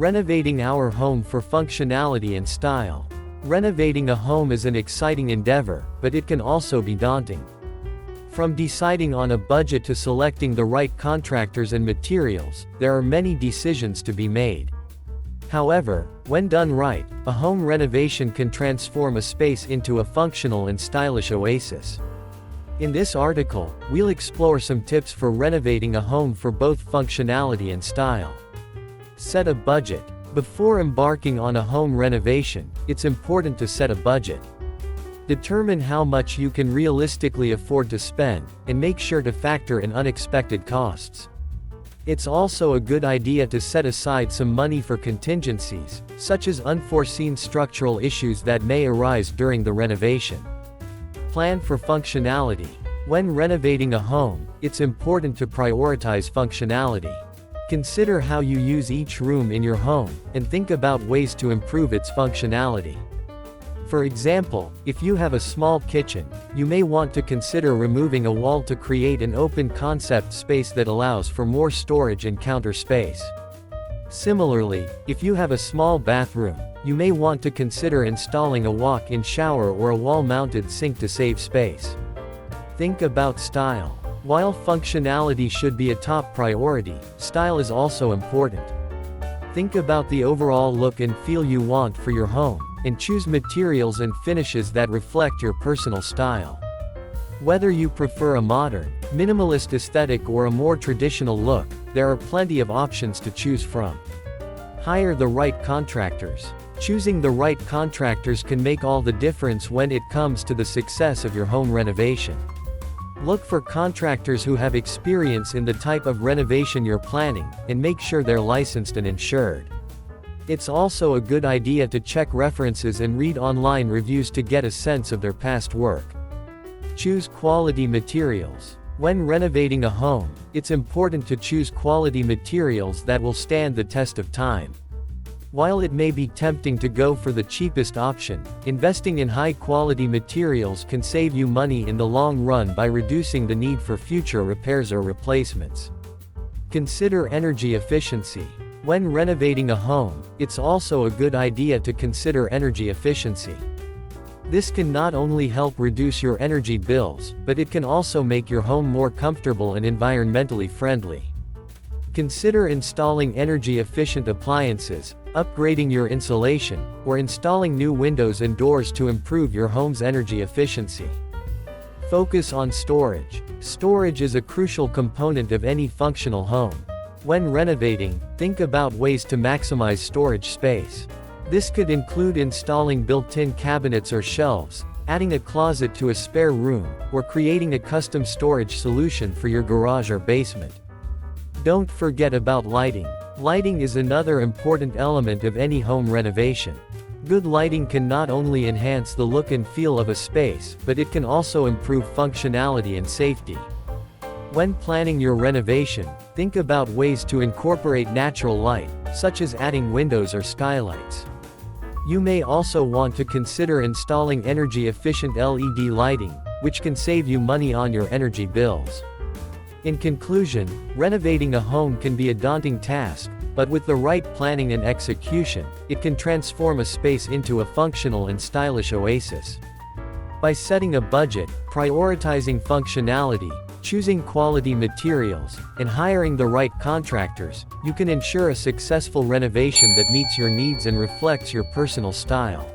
Renovating our home for functionality and style. Renovating a home is an exciting endeavor, but it can also be daunting. From deciding on a budget to selecting the right contractors and materials, there are many decisions to be made. However, when done right, a home renovation can transform a space into a functional and stylish oasis. In this article, we'll explore some tips for renovating a home for both functionality and style. Set a budget. Before embarking on a home renovation, it's important to set a budget. Determine how much you can realistically afford to spend, and make sure to factor in unexpected costs. It's also a good idea to set aside some money for contingencies, such as unforeseen structural issues that may arise during the renovation. Plan for functionality. When renovating a home, it's important to prioritize functionality. Consider how you use each room in your home, and think about ways to improve its functionality. For example, if you have a small kitchen, you may want to consider removing a wall to create an open concept space that allows for more storage and counter space. Similarly, if you have a small bathroom, you may want to consider installing a walk-in shower or a wall-mounted sink to save space. Think about style. While functionality should be a top priority, style is also important. Think about the overall look and feel you want for your home, and choose materials and finishes that reflect your personal style. Whether you prefer a modern, minimalist aesthetic or a more traditional look, there are plenty of options to choose from. Hire the right contractors. Choosing the right contractors can make all the difference when it comes to the success of your home renovation. Look for contractors who have experience in the type of renovation you're planning, and make sure they're licensed and insured. It's also a good idea to check references and read online reviews to get a sense of their past work. Choose quality materials. When renovating a home, it's important to choose quality materials that will stand the test of time. While it may be tempting to go for the cheapest option, investing in high-quality materials can save you money in the long run by reducing the need for future repairs or replacements. Consider energy efficiency. When renovating a home, it's also a good idea to consider energy efficiency. This can not only help reduce your energy bills, but it can also make your home more comfortable and environmentally friendly. Consider installing energy-efficient appliances, upgrading your insulation, or installing new windows and doors to improve your home's energy efficiency. Focus on storage. Storage is a crucial component of any functional home. When renovating, think about ways to maximize storage space. This could include installing built-in cabinets or shelves, adding a closet to a spare room, or creating a custom storage solution for your garage or basement. Don't forget about lighting. Lighting is another important element of any home renovation. Good lighting can not only enhance the look and feel of a space, but it can also improve functionality and safety. When planning your renovation, think about ways to incorporate natural light, such as adding windows or skylights. You may also want to consider installing energy-efficient LED lighting, which can save you money on your energy bills. In conclusion, renovating a home can be a daunting task, but with the right planning and execution, it can transform a space into a functional and stylish oasis. By setting a budget, prioritizing functionality, choosing quality materials, and hiring the right contractors, you can ensure a successful renovation that meets your needs and reflects your personal style.